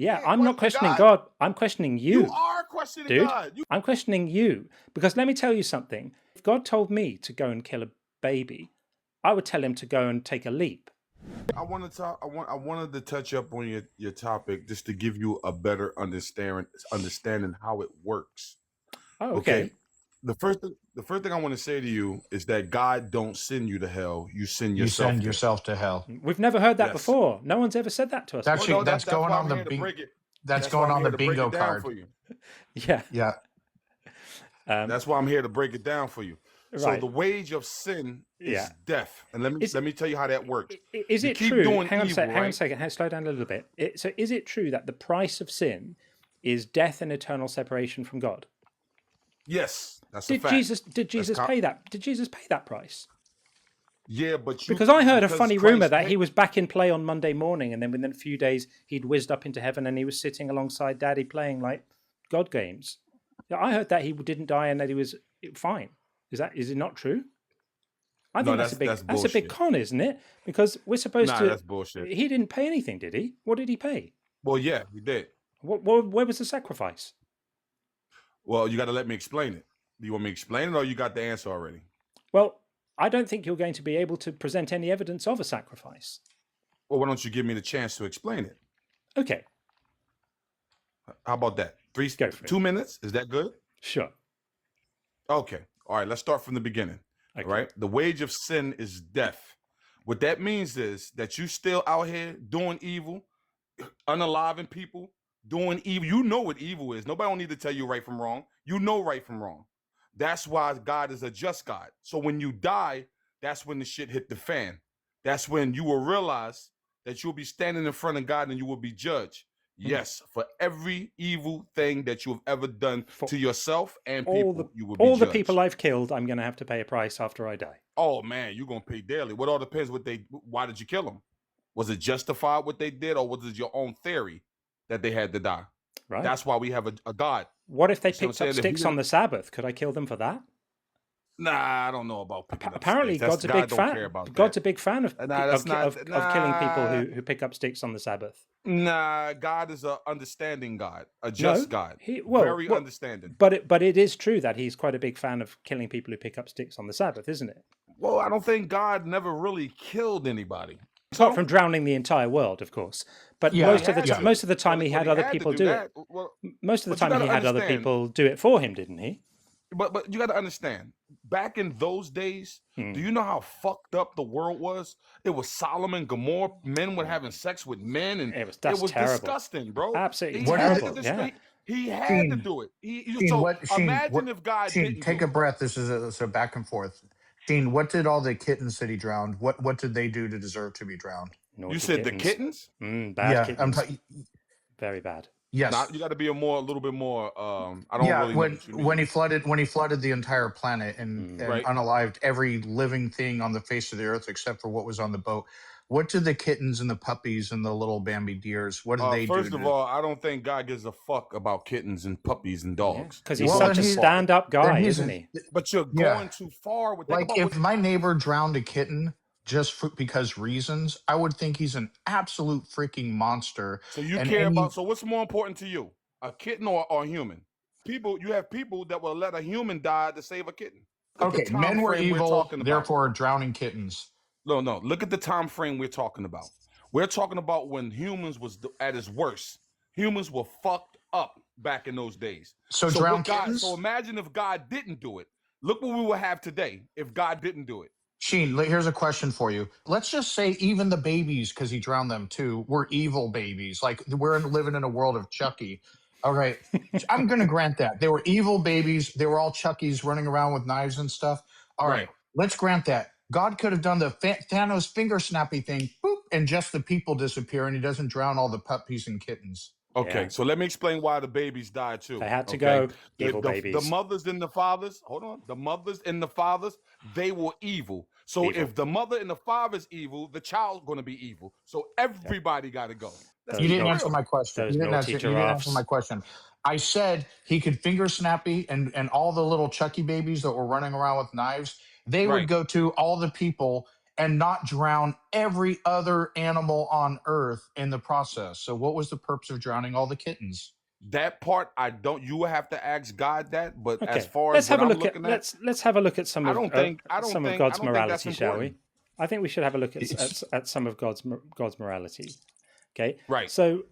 Yeah, You I'm not question questioning God. God. I'm questioning You you, are questioning dude. God. I'm questioning you because let me tell you something. If God told me to go and kill a baby, I would tell him to go and take a leap. I want to talk. I wanted to touch up on your topic just to give you a better understanding how it works. Oh, Okay. okay. The first thing I want to say to you is that God don't send you to hell. You send You yourself send there. yourself to hell. We've never heard that Yes. before. No one's ever said that to us. That's Well, no, that's that's going why on I'm the here to break it. that's That's why going I'm on here the to break bingo it down card. for you. Yeah. Yeah. That's why I'm here to break it down for you. So Right. the wage of sin is Yeah. death, and let me tell you how that works. Is You it keep true? doing Hang on evil, hang on a right? second. Slow down a little bit. So, is it true that the price of sin is death and eternal separation from God? Yes, that's a Did fact. Jesus pay that? Did Jesus pay that price? Yeah, but Because I heard a because funny rumor Christ that paid. he was back in play on Monday morning, and then within a few days he'd whizzed up into heaven, and he was sitting alongside Daddy playing like God games. Yeah, I heard that he didn't die and that he was fine. Is it not true? I No, think that's a that's big bullshit. con, isn't it? Because we're supposed Nah, to. that's bullshit. He didn't pay anything, did he? What did he pay? Well, yeah, he did. Where was the sacrifice? Well, you got to let me explain it. Do you want me to explain it, or you got the answer already? Well, I don't think you're going to be able to present any evidence of a sacrifice. Well, why don't you give me the chance to explain it? Okay, How about that? Go for it. 2 minutes? Is that good? Sure. Okay. All right. Let's start from the beginning. Okay. All right. The wage of sin is death. What that means is that you still out here doing evil, unaliving people, doing evil. You know what evil is. Nobody don't need to tell you right from wrong. You know right from wrong. That's why God is a just God. So when you die, that's when the shit hit the fan. That's when you will realize that you'll be standing in front of God and you will be judged. Yes, for every evil thing that you have ever done to yourself and people, you will be all judged. the people I've killed, I'm going to have to pay a price after I die. Oh man, you're gonna pay daily. What all depends why did you kill them? Was it justified what they did, or was it your own theory that they had to die? Right. That's why we have a God. What if they You see what picked I'm up saying? If sticks on the Sabbath? Could I kill them for that? Nah, I don't know about picking up Apparently, sticks. God's a God big don't fan. care about God's that. a big fan of killing people who pick up sticks on the Sabbath. Nah, God is a understanding God, a just God, very understanding. But it is true that he's quite a big fan of killing people who pick up sticks on the Sabbath, isn't it? Well, I don't think God never really killed anybody. Apart from drowning the entire world, of course. But Yeah, most of the time he had other people do it. Well, most of the time he had other people do it for him, didn't he? But you got to understand, back in those days, do you know how fucked up the world was? It was Sodom and Gomorrah. Men were having sex with men, and it was terrible. Disgusting, bro. Absolutely terrible. He had to do it. Imagine if God didn't take do a breath. This is a back and forth. Sheen, what did all the kittens that he drowned? What did they do to deserve to be drowned? You said the kittens? Bad kittens. Very bad. Yes, you got to be a little bit more. I don't really know what you mean. When he flooded the entire planet and unalived every living thing on the face of the earth except for what was on the boat. What did the kittens and the puppies and the little Bambi deers? What did they do? First of all, I don't think God gives a fuck about kittens and puppies and dogs. Because he's such a stand-up guy, isn't he? But you're going too far with that. Like if my neighbor drowned a kitten just because reasons, I would think he's an absolute freaking monster. So you care about? So what's more important to you, a kitten or a human? You have people that will let a human die to save a kitten. Okay, men were evil, therefore drowning kittens. No. Look at the time frame we're talking about. We're talking about when humans was at its worst. Humans were fucked up back in those days. So drown kittens? So imagine if God didn't do it. Look what we would have today if God didn't do it. Sheen, here's a question for you. Let's just say even the babies, because he drowned them too, were evil babies. Like we're living in a world of Chucky. All right, I'm going to grant that. They were evil babies. They were all Chuckies running around with knives and stuff. All right, let's grant that. God could have done the Thanos finger snappy thing, boop, and just the people disappear, and he doesn't drown all the puppies and kittens. Okay, so let me explain why the babies died too. They had to go. Evil babies. The mothers and the fathers, the mothers and the fathers, they were evil. So if the mother and the father is evil, the child's going to be evil. So everybody got to go. You didn't answer my question. You didn't answer my question. I said he could finger snappy and all the little Chucky babies that were running around with knives, they would go to all the people and not drown every other animal on earth in the process. So what was the purpose of drowning all the kittens? That part I don't. You would have to ask God that. But as Okay, far as let's what have a I'm look at looking at, let's have a look at some I of don't think I don't think I God's don't think that's morality, shall we? important. I think we should have a look It's at some of God's morality. Okay, Right. so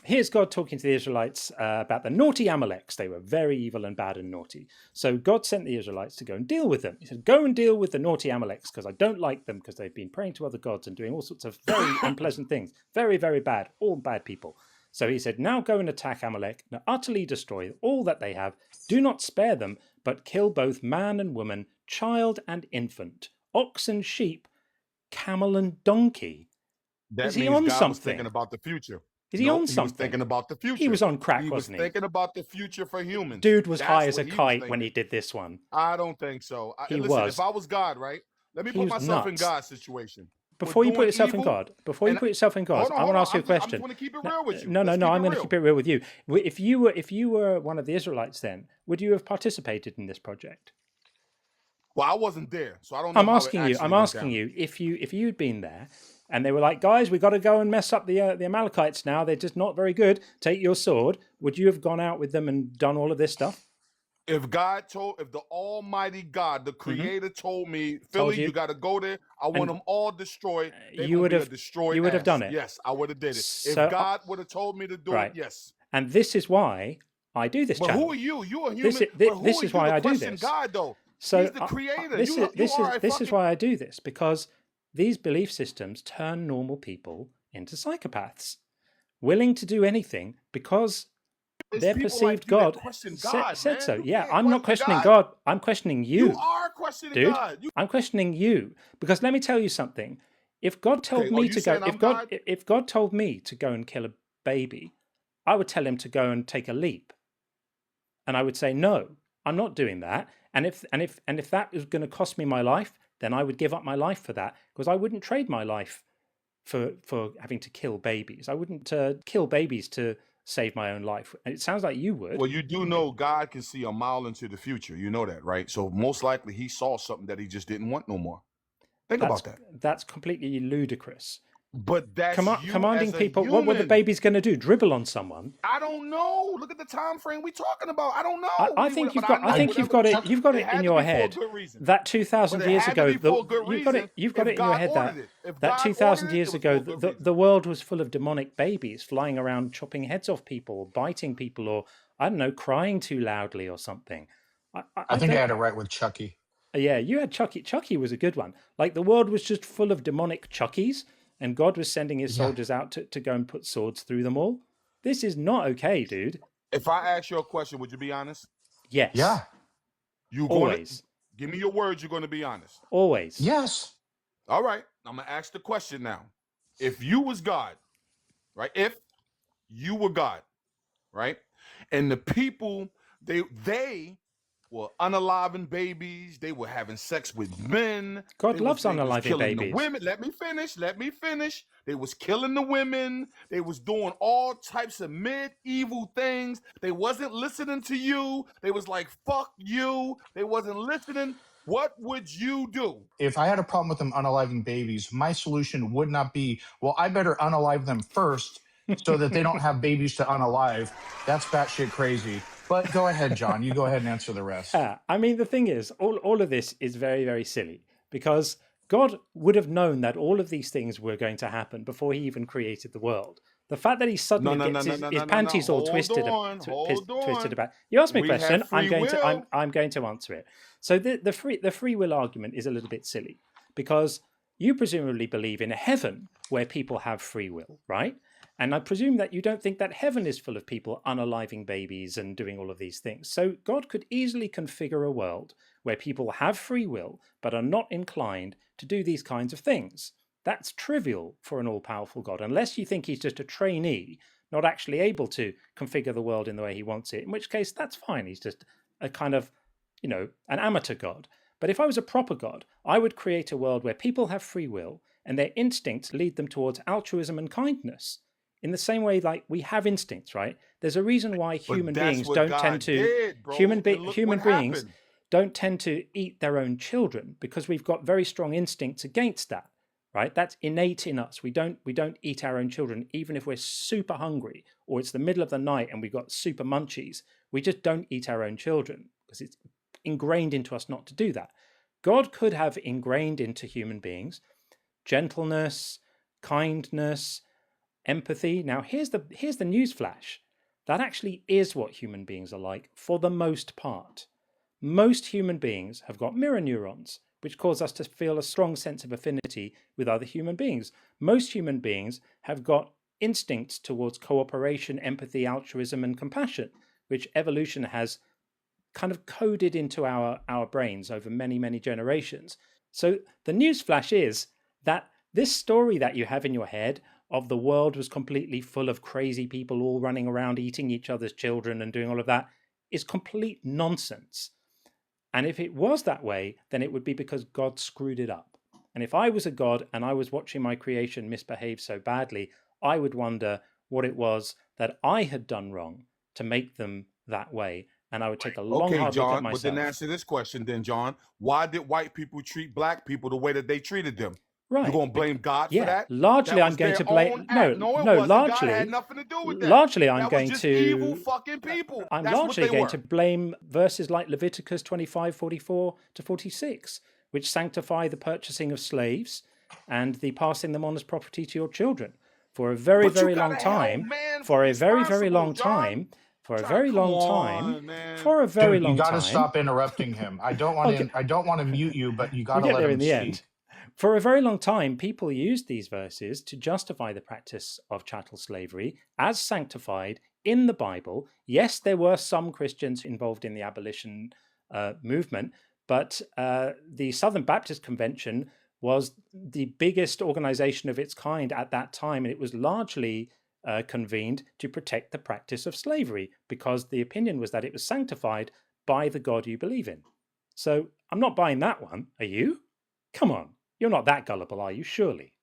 here's God talking to the Israelites about the naughty Amaleks. They were very evil and bad and naughty. So God sent the Israelites to go and deal with them. He said, "Go and deal with the naughty Amaleks because I don't like them because they've been praying to other gods and doing all sorts of very unpleasant things. Very, very bad. All bad people." So he said, "Now go and attack Amalek and utterly destroy all that they have. Do not spare them, but kill both man and woman, child and infant, ox and sheep, camel and donkey." That Is he means on God was thinking something? about the future. Is he on Nope, he was something? thinking about the future. He was on crack, He was wasn't he? thinking about the future for humans. Dude was high That's as a what he was kite when he thinking. did this one. I don't think so. He Listen, was. if I was God, right? Let me He put was myself in nuts. God's situation. Before you We're put doing yourself in evil, God, before you and put yourself in God, hold on, I want hold to on. ask you a I just question. want to keep it real with you. No, Let's I'm keep it going to real. keep it real with you. If you were one of the Israelites, then would you have participated in this project? Well, I wasn't there, so I don't know. I'm how it asking you. actually I'm went asking down. you if you'd been there, and they were like, "Guys, we got to go and mess up the Amalekites now. They're just not very good. Take your sword." Would you have gone out with them and done all of this stuff? If the Almighty God, the Creator, told me, Told Philly, you. you got to go there. I want And them all destroyed. They're you going would to be a have destroyed you would have ass. done it. Yes, I would have did it. So, If God would have told me to do right. it, yes. And this is why I do this But channel. who are you? You a human. This is, but who this are is you why to I do question this. God, though? So He's the Creator. this You is why I do this, because these belief systems turn normal people into psychopaths, willing to do anything because It's their people like perceived you that God question God, said man. so. You Yeah, can't I'm not question questioning God. God. I'm questioning You you, are questioning dude. God. I'm questioning you because let me tell you something. If God told Okay, me you to go, saying I'm God? if God told me to go and kill a baby, I would tell him to go and take a leap, and I would say no, I'm not doing that. And if that was going to cost me my life, then I would give up my life for that, because I wouldn't trade my life for having to kill babies. I wouldn't kill babies to save my own life. And it sounds like you would. Well, you do know God can see a mile into the future. You know that, right? So most likely he saw something that he just didn't want no more. Think about that. That's completely ludicrous. But that's you Commanding as a people. human. What were the babies going to do? Dribble on someone? I don't know. Look at the time frame we talking about. I don't know. I think you've got. I think you've got it. You've got it in your head that 2,000 years ago. You've got it. You've got it in your head that 2,000 years ago the world was full of demonic babies flying around, chopping heads off people, biting people, or I don't know, crying too loudly or something. I think I had it right with Chucky. Yeah, you had Chucky. Chucky was a good one. Like the world was just full of demonic Chuckies, and God was sending his soldiers out to go and put swords through them all. This is not okay, dude. If I ask you a question, would you be honest? Yes. Yeah. You always. Give me your words. You're going to be honest. Always. Yes. All right. I'm going to ask the question now. If you was God, right? If you were God, right? And the people, they were unaliving babies. They were having sex with men. God loves unaliving babies. The women. Let me finish. They was killing the women. They was doing all types of medieval things. They wasn't listening to you. They was like, fuck you. They wasn't listening. What would you do? If I had a problem with them unaliving babies, my solution would not be, well, I better unalive them first so that they don't have babies to unalive. That's batshit crazy. But go ahead, John. You go ahead and answer the rest. I mean, the thing is, all of this is very, very silly, because God would have known that all of these things were going to happen before he even created the world. The fact that he suddenly gets his panties all twisted about. You asked me a question. I'm going to answer it. So the free will argument is a little bit silly, because you presumably believe in a heaven where people have free will, right? And I presume that you don't think that heaven is full of people unaliving babies and doing all of these things. So God could easily configure a world where people have free will but are not inclined to do these kinds of things. That's trivial for an all-powerful God, unless you think he's just a trainee, not actually able to configure the world in the way he wants it, in which case that's fine. He's just a kind of, an amateur God. But if I was a proper God, I would create a world where people have free will and their instincts lead them towards altruism and kindness. In the same way, like we have instincts, right? There's a reason why human beings don't tend to. Human beings. don't tend to eat their own children because we've got very strong instincts against that, right? That's innate in us. We don't eat our own children, even if we're super hungry or it's the middle of the night and we've got super munchies. We just don't eat our own children because it's ingrained into us not to do that. God could have ingrained into human beings gentleness, kindness, empathy. Now, here's the news flash. That actually is what human beings are like for the most part. Most human beings have got mirror neurons, which cause us to feel a strong sense of affinity with other human beings. Most human beings have got instincts towards cooperation, empathy, altruism, and compassion, which evolution has kind of coded into our brains over many, many generations. So the news flash is that this story that you have in your head of the world was completely full of crazy people all running around eating each other's children and doing all of that is complete nonsense. And if it was that way, then it would be because God screwed it up. And if I was a God and I was watching my creation misbehave so badly, I would wonder what it was that I had done wrong to make them that way. And I would take a long, hard look at John, myself. but then answer this question then, John. Why did white people treat black people the way that they treated them? Right. You're going to blame God for that? Largely, I'm going to blame. No, largely. God had nothing to do with that. Largely, I'm that going was just to. Evil fucking people. I'm That's largely what they going were. to blame verses like Leviticus 25:44-46, which sanctify the purchasing of slaves and the passing them on as property to your children. For a very, very long time. For a very, very long time. For a very long time. For a very long time. You got to stop interrupting him. I don't want to. I don't want to mute you, but you got to let him speak. End. For a very long time, people used these verses to justify the practice of chattel slavery as sanctified in the Bible. Yes, there were some Christians involved in the abolition movement, but the Southern Baptist Convention was the biggest organization of its kind at that time, and it was largely convened to protect the practice of slavery because the opinion was that it was sanctified by the God you believe in. So I'm not buying that one. Are you? Come on. You're not that gullible, are you? Surely.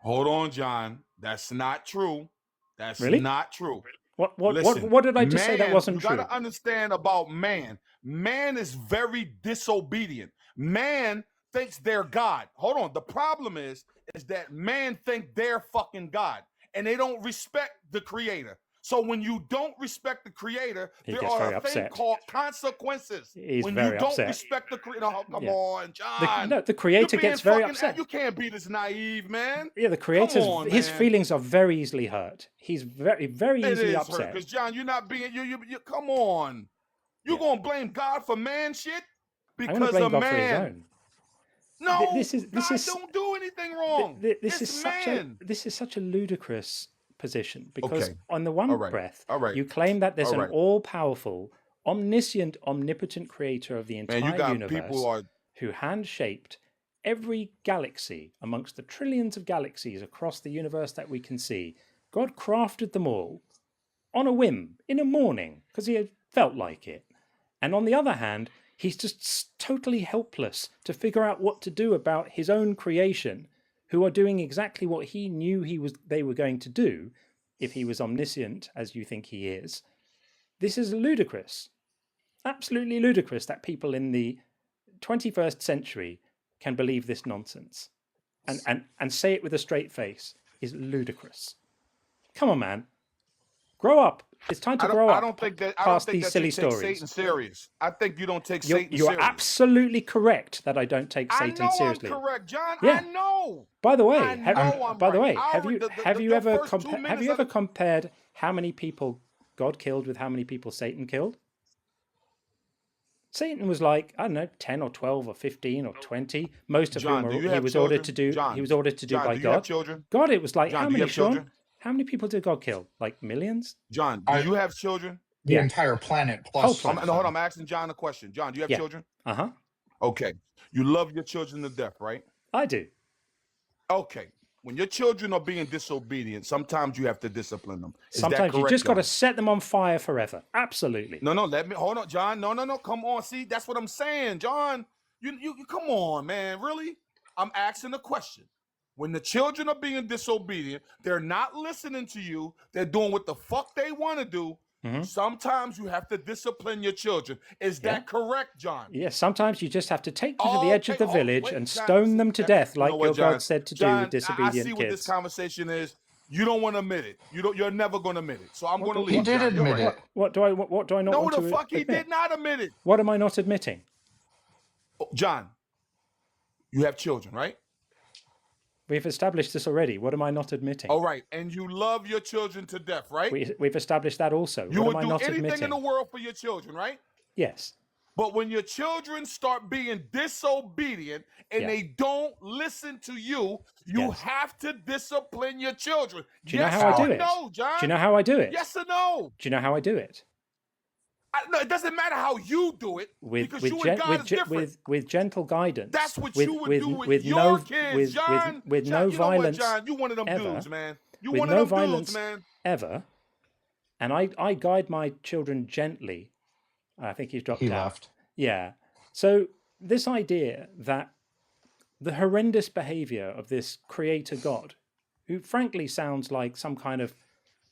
Hold on, John. That's not true. That's really? not true. What did I just say that wasn't true? You got to understand about man. Man is very disobedient. Man thinks they're God. Hold on. The problem is that man think they're fucking God, and they don't respect the creator. So when you don't respect the creator, there are a thing called consequences. When you don't respect the creator, come on, John. The creator gets very upset. You can't be this naive, man. Yeah, the creator, his feelings are very easily hurt. He's very, very easily upset. Because John, you're not being, you come on. You're going to blame God for man shit? Because I'm blame God for his own. No, God don't do anything wrong. This is such a ludicrous position because on the one breath you claim that there's an all-powerful, omniscient, omnipotent creator of the entire universe who hand-shaped every galaxy amongst the trillions of galaxies across the universe that we can see. God crafted them all on a whim in a morning because he felt like it. And on the other hand, he's just totally helpless to figure out what to do about his own creation, who are doing exactly what he knew they were going to do if he was omniscient, as you think he is. This is ludicrous. Absolutely ludicrous that people in the 21st century can believe this nonsense and say it with a straight face is ludicrous. Come on, man. Grow up. It's time to grow up. I don't think that these silly stories. Satan serious. I think you don't take Satan serious. You're absolutely correct that I don't take Satan seriously. I know I'm correct, John. Yeah. I know. By the way, have you ever compared how many people God killed with how many people Satan killed? Satan was like, I don't know, 10 or 12 or 15 or 20. Most of whom he was ordered to do by God. God, it was like, how many, Sean? How many people did God kill? Like millions? John, do you have children? The entire planet plus. Hold on, I'm asking John a question. John, do you have children? Uh-huh. Okay. You love your children to death, right? I do. Okay. When your children are being disobedient, sometimes you have to discipline them. Sometimes you just got to set them on fire forever. Absolutely. No, hold on, John. No. Come on. See, that's what I'm saying, John. You come on, man. Really? I'm asking a question. When the children are being disobedient, they're not listening to you. They're doing what the fuck they want to do. Sometimes you have to discipline your children. Is Yeah. that correct, John? Yes, sometimes you just have to take them to the edge of the village wait, and John, stone see, them to death, you know like what, your John? God said to do John, with I disobedient see what this kids. conversation is. You don't want to admit it. You're never going to admit it. So I'm going to leave. He did John. You're admit right. it. What do I not No, want the to fuck he admit? did not admit it. What am I not admitting? Oh, John, you have children, right? We've established this already. What am I not admitting? All right, and you love your children to death, right? We've established that also. You What would am I do not anything admitting? in the world for your children, right? Yes. But when your children start being disobedient and Yeah. they don't listen to you, you Yes. have to discipline your children. Do you know how I do it? No, John? Do you know how I do it? Yes or no? Do you know how I do it? No, it doesn't matter how you do it because you and God is different. With gentle guidance. That's what you would do with your no, kids, John. with John, no you violence. Know what, John? You one of them ever, dudes, man. You with one no of them violence dudes, man. ever. And I guide my children gently. I think he's dropped out. He left. Yeah. So this idea that the horrendous behavior of this creator God, who frankly sounds like some kind of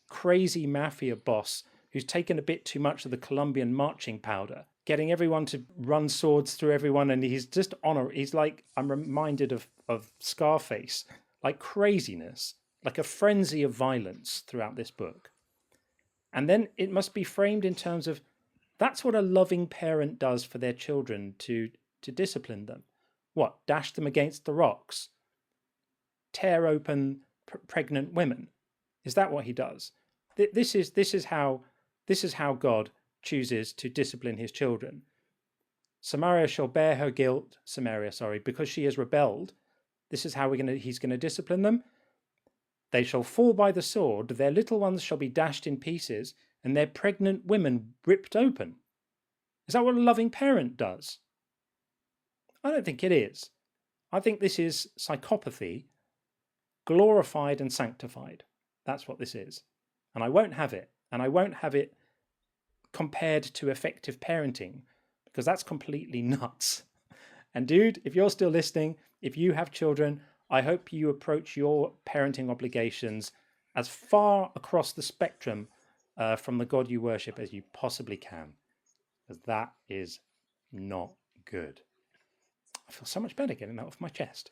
crazy mafia boss who's taken a bit too much of the Colombian marching powder, getting everyone to run swords through everyone, and he's just he's like, I'm reminded of Scarface, like craziness, like a frenzy of violence throughout this book. And then it must be framed in terms of that's what a loving parent does for their children to discipline them. What? Dash them against the rocks? Tear open pregnant women? Is that what he does? This is how God chooses to discipline his children. Samaria shall bear her guilt, because she has rebelled. This is how he's going to discipline them. They shall fall by the sword, their little ones shall be dashed in pieces, and their pregnant women ripped open. Is that what a loving parent does? I don't think it is. I think this is psychopathy, glorified and sanctified. That's what this is. And I won't have it. And I won't have it compared to effective parenting, because that's completely nuts. And dude, if you're still listening, if you have children, I hope you approach your parenting obligations as far across the spectrum from the God you worship as you possibly can, because that is not good. I feel so much better getting that off my chest.